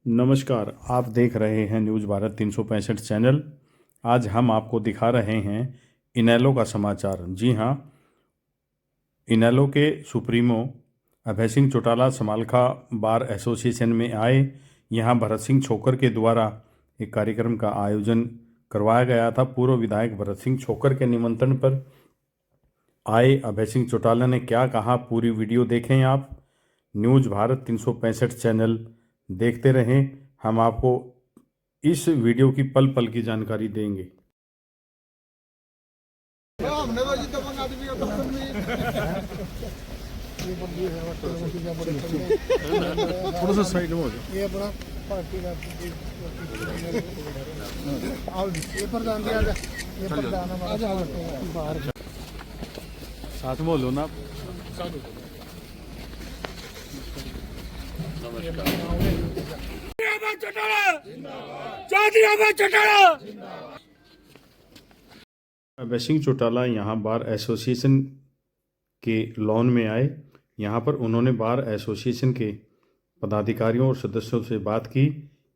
नमस्कार, आप देख रहे हैं न्यूज़ भारत 365 चैनल। आज हम आपको दिखा रहे हैं इनेलो का समाचार। जी हां, इनेलो के supremo Abhay Singh Chautala Samalkha bar association में आए। यहां भरत सिंह छोकर के द्वारा एक कार्यक्रम का आयोजन करवाया गया था। पूर्व विधायक भरत सिंह छोकर के निमंत्रण पर आए अभय सिंह चौटाला ने क्या कहा, पूरी वीडियो देखें आप। न्यूज़ भारत 365 चैनल देखते रहें। हम आपको इस वीडियो की पल पल की जानकारी देंगे। थोड़ा सा साइड में हो जाओ। ये अपना पार्टी का ये प्रधान ये प्रधान हमारा साथ में बोलो ना। अभय सिंह चौटाला यहाँ बार एसोसिएशन के लॉन में आए। यहाँ पर उन्होंने बार एसोसिएशन के पदाधिकारियों और सदस्यों से बात की।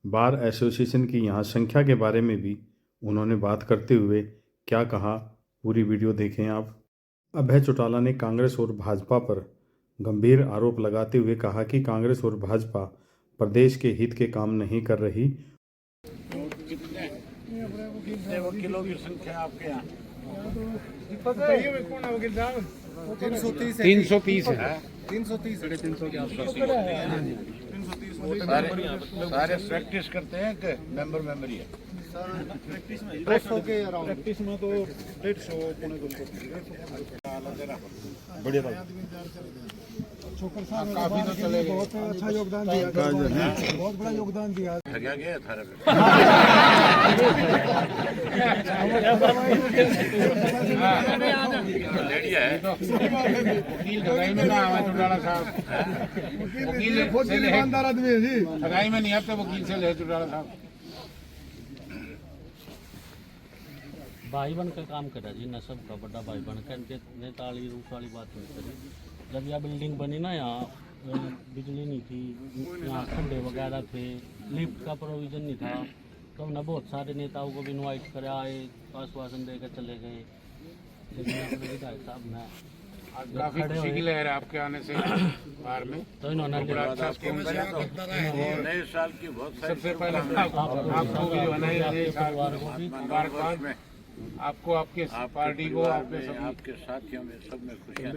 बार एसोसिएशन की यहाँ संख्या के बारे में भी उन्होंने बात करते हुए क्या कहा, पूरी वीडियो देखें आप। अभय चौटाला ने कांग्रेस और भाजपा पर गंभीर आरोप लगाते हुए कहा कि कांग्रेस और भाजपा प्रदेश के हित के काम नहीं कर रही। वकीलों की संख्या आपके यहाँ 330 है। 330 सारे प्रैक्टिस करते हैं कि मेंबर ही है। प्रैक्टिस में तो 150 बढ़िया छोकर साहब काफी तो चले बहुत अच्छा योगदान दिया, बहुत बड़ा योगदान दिया। ठगा गया थारा लेडिया है वकील ठगाई में ना आवा चौटाला साहब। वकील ईमानदार आदमी है जी, ठगाई में नहीं आते वकील से ले चौटाला साहब। भाई बन का काम करा जी, न सबका बड़ा भाई बन कर नेताली रूप वाली बात नहीं करी। जब यह बिल्डिंग बनी ना, यहाँ बिजली नहीं थी, यहाँ खड्डे वगैरह थे, लिफ्ट का प्रोविज़न नहीं था, तो हमने बहुत सारे नेताओं को भी इनवाइट करा, आए, आश्वासन देकर चले गए। लेकिन अपने विधायक साहब ने काफी खुशी की लहर है आपके आने से बाहर में, तो इन्होंने बड़ा अच्छा स्कीम करा। नए साल की बहुत सबसे पहले आपको भी जो है नए साल मुबारकबाद में आपको, आपके पार्टी को, आपके साथियों में सब में खुशियाँ।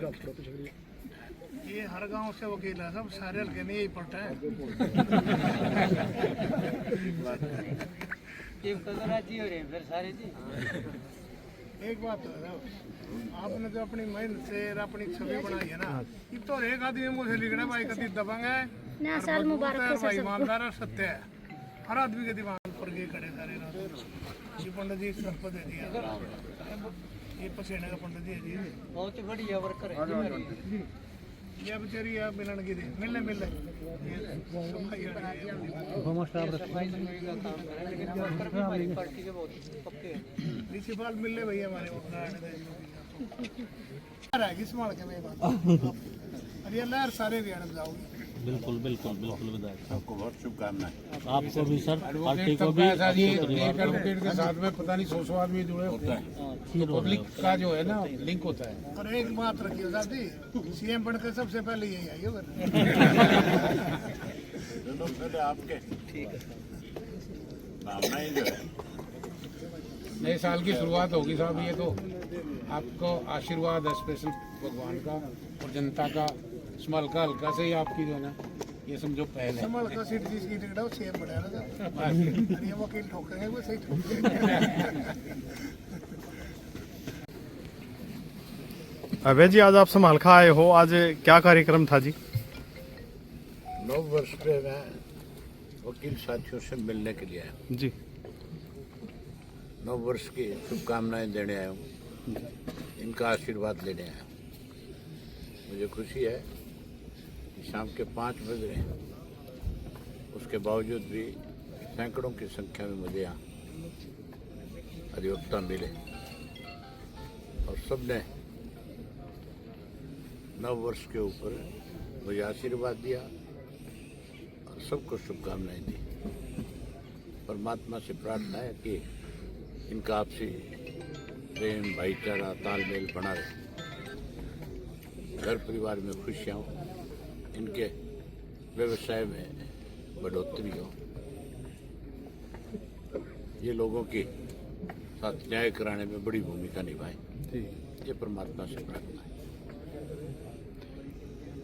ये हर गांव से वकील है, सब सारे हल्के में यही पड़ता है। एक बात है, आपने जो अपनी मेहनत से अपनी छवि बनाई है ना, ये तो एक आदमी मुझे लिखना भाई कभी दबंग है, नया साल मुबारक हो भाई ईमानदार और सत्य है। हर आदमी के दिमाग पर ये खड़े सारे जी पंडित जी संपद दे दिया, ये पसीने का पंडित जी है जी, बहुत बढ़िया वर्कर है। ये बेचारी आप मिलन की दे मिलने मिलने प्रिंसिपल मिलने भैया हमारे रहेगी संभाल के मेरी बात। अरे लहर सारे हरियाणा में जाओगी। बिल्कुल बिल्कुल बिल्कुल विधायक आपको बहुत शुभकामनाएं। आपको भी सर, पार्टी को भी, एक एडवोकेट के साथ में पता नहीं 100 आदमी जुड़े होते हैं, पब्लिक का जो है ना लिंक होता है। और एक बात रखिए साथी, सीएम बनकर सबसे पहले यही आइए पहले आपके भावनाएं जो है। नए साल की शुरुआत होगी साहब, ये तो आपको आशीर्वाद है स्पेशल भगवान का और जनता का। स्मल का हल्का से ही आपकी जो है ना, ये समझो पहले संभाल का सीट जिसकी टिकट है वो सीएम बना ना, ये वकील ठोकेंगे वो सही ठोकेंगे। अभय जी, आज आप समालखा आए हो, आज क्या कार्यक्रम था जी? नव वर्ष पे मैं वकील साथियों से मिलने के लिए आया हूँ। जी, नव वर्ष की शुभकामनाएं देने आया हूँ, इनका आशीर्वाद लेने आया हूँ। मुझे खुशी है कि शाम के 5 बज रहे हैं, उसके बावजूद भी सैकड़ों की संख्या में मुझे यहाँ अधिवक्ता मिले और सबने नव वर्ष के ऊपर मुझे आशीर्वाद दिया और सबको शुभकामनाएं दी। परमात्मा से प्रार्थना है कि इनका आपसी प्रेम, भाईचारा, तालमेल बना रहे, घर परिवार में खुशियाँ हो, इनके व्यवसाय में बढ़ोतरी हो, ये लोगों की साथ न्याय कराने में बड़ी भूमिका निभाएं। ये परमात्मा से प्रार्थना है।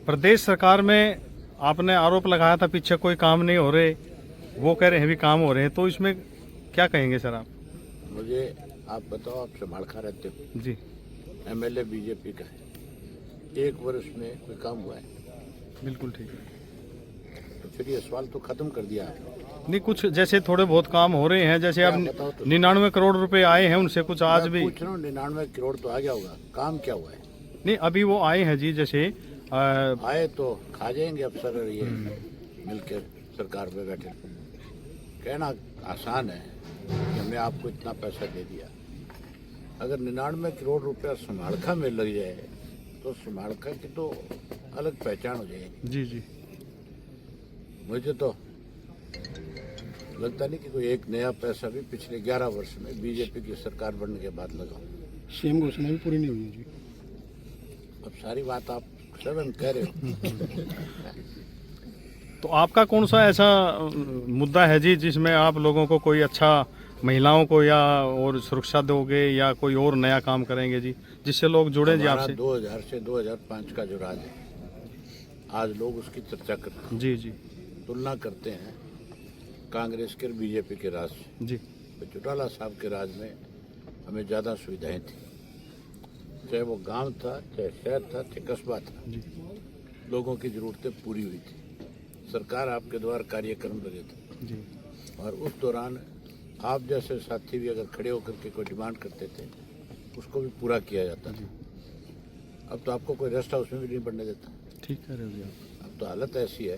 प्रदेश सरकार में आपने आरोप लगाया था पीछे कोई काम नहीं हो रहे, वो कह रहे हैं भी काम हो रहे हैं, तो इसमें क्या कहेंगे सर आप? मुझे आप बताओ, आप संभालखा रहते हो, जी एमएलए बीजेपी का है, 1 वर्ष में कोई काम हुआ है? बिल्कुल ठीक है। तो फिर ये सवाल तो खत्म कर दिया आपने। नहीं, कुछ जैसे थोड़े बहुत काम हो रहे हैं, जैसे अब क्या बताओ तो? 99 करोड़ रुपए आए हैं उनसे, कुछ आज मैं भी पूछ रहा हूँ, 99 करोड़ तो आ गया होगा, काम क्या हुआ है? नहीं, अभी वो आए हैं जी, जैसे आए तो खा जाएंगे अफसर और ये मिलकर सरकार में बैठे। कहना आसान है कि हमने आपको इतना पैसा दे दिया। अगर 99 करोड़ रुपया समाड़खा में लग जाए तो समाड़खा की तो अलग पहचान हो जाएगी। जी जी मुझे तो लगता नहीं कि कोई एक नया पैसा भी पिछले 11 वर्ष में बीजेपी की सरकार बनने के बाद लगा। सीएम घोषणा भी पूरी नहीं हुई है जी। अब सारी बात आप स्वयं कह रहे हो। तो आपका कौन सा ऐसा मुद्दा है जी जिसमें आप लोगों को कोई अच्छा, महिलाओं को या और सुरक्षा दोगे या कोई और नया काम करेंगे जी, जिससे लोग जुड़े जी हमारा आपसे? 2000 से 2005 का जो राज है, आज लोग उसकी चर्चा करते हैं, जी जी तुलना करते हैं कांग्रेस के और बीजेपी के राज से। जी तो चौटाला साहब के राज में हमें ज़्यादा सुविधाएं थी, चाहे वो गांव था, चाहे शहर था, चाहे कस्बा था, जी लोगों की ज़रूरतें पूरी हुई थी। सरकार आपके द्वारा कार्यक्रम लगे थे जी और उस दौरान आप जैसे साथी भी अगर खड़े होकर के कोई डिमांड करते थे, उसको भी पूरा किया जाता था। अब तो आपको कोई रेस्ट हाउस में भी नहीं बनने देता। ठीक कह रहे हो जी आप। अब तो हालत ऐसी है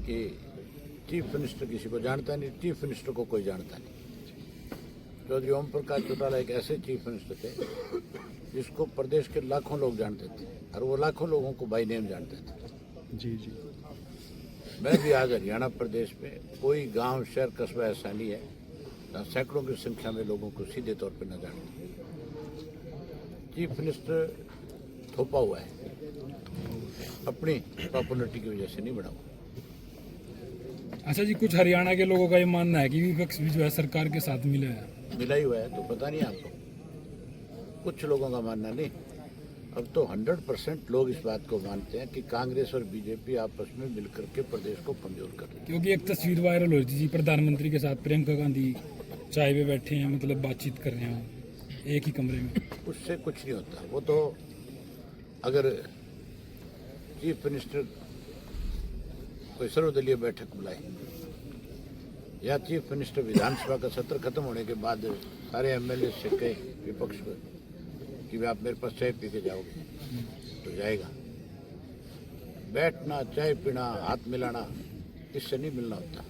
कि चीफ मिनिस्टर किसी को जानता नहीं, चीफ मिनिस्टर को कोई जानता नहीं। चौधरी ओम प्रकाश चौटाला एक ऐसे चीफ मिनिस्टर थे जिसको प्रदेश के लाखों लोग जानते थे और वो लाखों लोगों को बाय नेम जानते थे। जी जी मैं भी आज हरियाणा प्रदेश में कोई गांव, शहर, कस्बा ऐसा नहीं है जहाँ सैकड़ों की संख्या में लोगों को सीधे तौर पर न जानते। चीफ मिनिस्टर थोपा हुआ है, अपनी पॉपुलरिटी की वजह से नहीं बना हुआ। अच्छा जी, कुछ हरियाणा के लोगों का ये मानना है कि विपक्ष भी जो है सरकार के साथ मिला है। मिला ही हुआ है तो पता नहीं आपको, कुछ लोगों का मानना नहीं। अब तो 100% लोग इस बात को मानते हैं कि कांग्रेस और बीजेपी आपस में मिलकर के प्रदेश को कमजोर कर रही है। क्योंकि एक तस्वीर वायरल हो रही थी जी, प्रधानमंत्री के साथ प्रियंका गांधी चाय पे बैठे हैं, मतलब बातचीत कर रहे हैं एक ही कमरे में। उससे कुछ नहीं होता। वो तो अगर चीफ मिनिस्टर कोई सर्वदलीय बैठक बुलाए या चीफ मिनिस्टर विधानसभा का सत्र खत्म होने के बाद सारे एमएलए से कहे विपक्ष को कि वे आप मेरे पास चाय पी के जाओगे, तो जाएगा। बैठना, चाय पीना, हाथ मिलाना, इससे नहीं मिलना होता।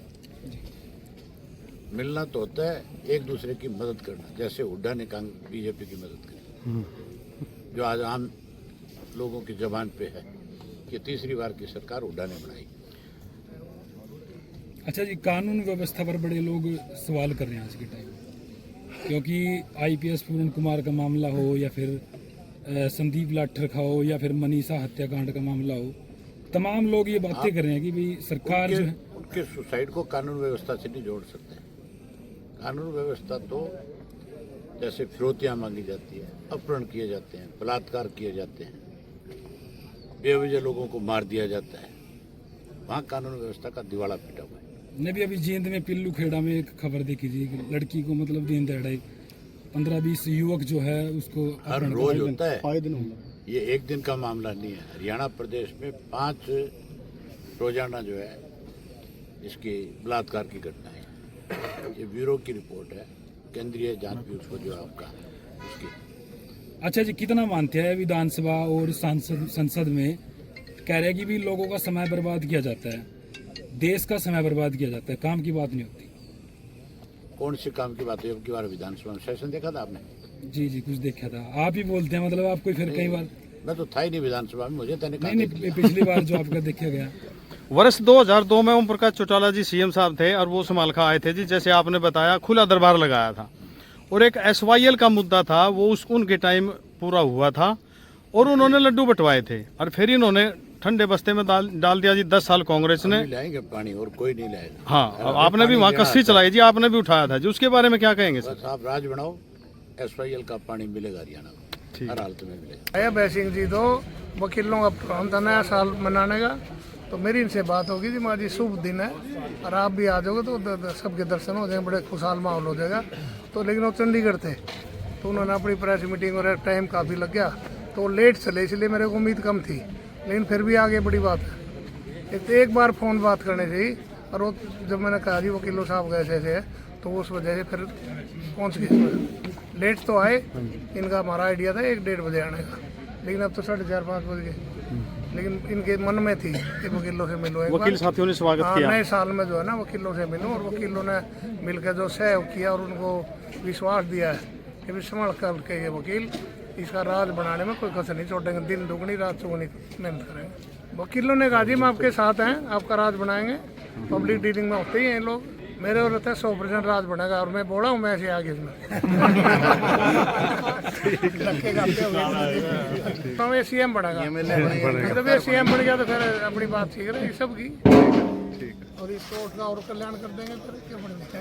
मिलना तो होता है एक दूसरे की मदद करना, जैसे हुड्डा ने बीजेपी की मदद करी, जो आज आम लोगों की जबान पे है कि तीसरी बार की सरकार हुड्डा ने बनाई। अच्छा जी, कानून व्यवस्था पर बड़े लोग सवाल कर रहे हैं आज के टाइम, क्योंकि आईपीएस पूर्ण कुमार का मामला हो या फिर संदीप लाठर का हो या फिर मनीषा हत्याकांड का मामला हो, तमाम लोग ये बातें कर रहे हैं कि भाई सरकार जो है उनके सुसाइड को कानून व्यवस्था से नहीं जोड़ सकते। कानून व्यवस्था तो जैसे फिरौतियाँ मांगी जाती है, अपहरण किए जाते हैं, बलात्कार किए जाते हैं, बेवजह लोगों को मार दिया जाता है, वहाँ कानून व्यवस्था का दिवाला पीटा हुआ है। ने भी अभी जींद में पिल्लू खेड़ा में एक खबर देखी थी कि लड़की को मतलब दिन दहाड़े 15-20 युवक जो है उसको हर रोज होता है, ये एक दिन का मामला नहीं है। हरियाणा प्रदेश में 5 रोजाना जो है इसकी बलात्कार की घटना है। ये ब्यूरो की रिपोर्ट है, केंद्रीय जांच ब्यूरो जो है आपका उसकी। अच्छा जी, कितना मानते हैं विधानसभा और संसद में कह रहे हैं कि भी लोगों का समय बर्बाद किया जाता है, देश का समय बर्बाद किया जाता है, काम की बात नहीं होती। कौन से काम की बात है? अब की बार विधानसभा में सेशन देखा था आपने? जी जी, कुछ देखा था। आप ही बोलते हैं, मतलब आप कोई फिर कई बार। मैं तो था ही नहीं विधानसभा में, मुझे तो नहीं, पिछली बार जो आपका देखा गया वर्ष 2002 में ओम प्रकाश चौटाला जी सीएम साहब थे और वो समालखा आए थे जी, जैसे आपने बताया खुला दरबार लगाया था और एक SYL का मुद्दा था वो उनके टाइम पूरा हुआ था और उन्होंने लड्डू बंटवाए थे और फिर इन्होंने ठंडे बस्ते में डाल दिया जी 10 साल कांग्रेस ने। लाएंगे पानी और कोई नहीं लाएगा। हाँ, आपने भी वहाँ कस्सी चलाई जी, आपने भी उठाया था जी, उसके बारे में क्या कहेंगे सर? बस आप राज बनाओ, SYL का पानी मिलेगा हरियाणा को, हर हालत में मिलेगा। अजय सिंह जी तो वकीलों का प्रोग्राम था नया साल मनाने का, तो मेरी इनसे बात होगी जी, माँ जी शुभ दिन है और आप भी आ जाओगे तो सबके दर्शन हो जाएंगे, बड़े खुशहाल माहौल हो जाएगा। तो लेकिन वो चंडीगढ़ थे तो उन्होंने अपनी प्रेस मीटिंग और टाइम काफ़ी लग गया तो लेट चले, इसलिए मेरे को उम्मीद कम थी, लेकिन फिर भी आगे बड़ी बात है। एक बार फ़ोन बात करने चाहिए और वो जब मैंने कहा जी वकीलों साहब कैसे ऐसे है तो उस वजह से फिर पहुँच गए। लेट तो आए, इनका हमारा आइडिया था 1-1:30 बजे आने का, लेकिन अब तो 4:30-5 बज गए। लेकिन इनके मन में थी कि वकीलों से मिलो एक वकील बार। साथियों ने स्वागत हाँ, किया। नए साल में जो है ना वकीलों से मिलो और वकीलों ने मिलकर जो सहयोग किया और उनको विश्वास दिया है कि विस्मरण करके ये वकील इसका राज बनाने में कोई कसर नहीं छोड़ेंगे, दिन दुगनी रात चौगुनी मेहनत करेंगे। वकीलों ने कहा जी हम आपके साथ हैं, आपका राज बनाएंगे। पब्लिक डीलिंग में होते ही हैं लोग, मेरे और रहता है 100% राज बनेगा और मैं बोला हूँ मैं ऐसे आगे इसमें तो ये CM बनेगा, जब ये CM बन गया तो फिर अपनी बात ठीक रहेगी सबकी और इस कोर्ट का और कल्याण कर देंगे फिर क्या बनेगा।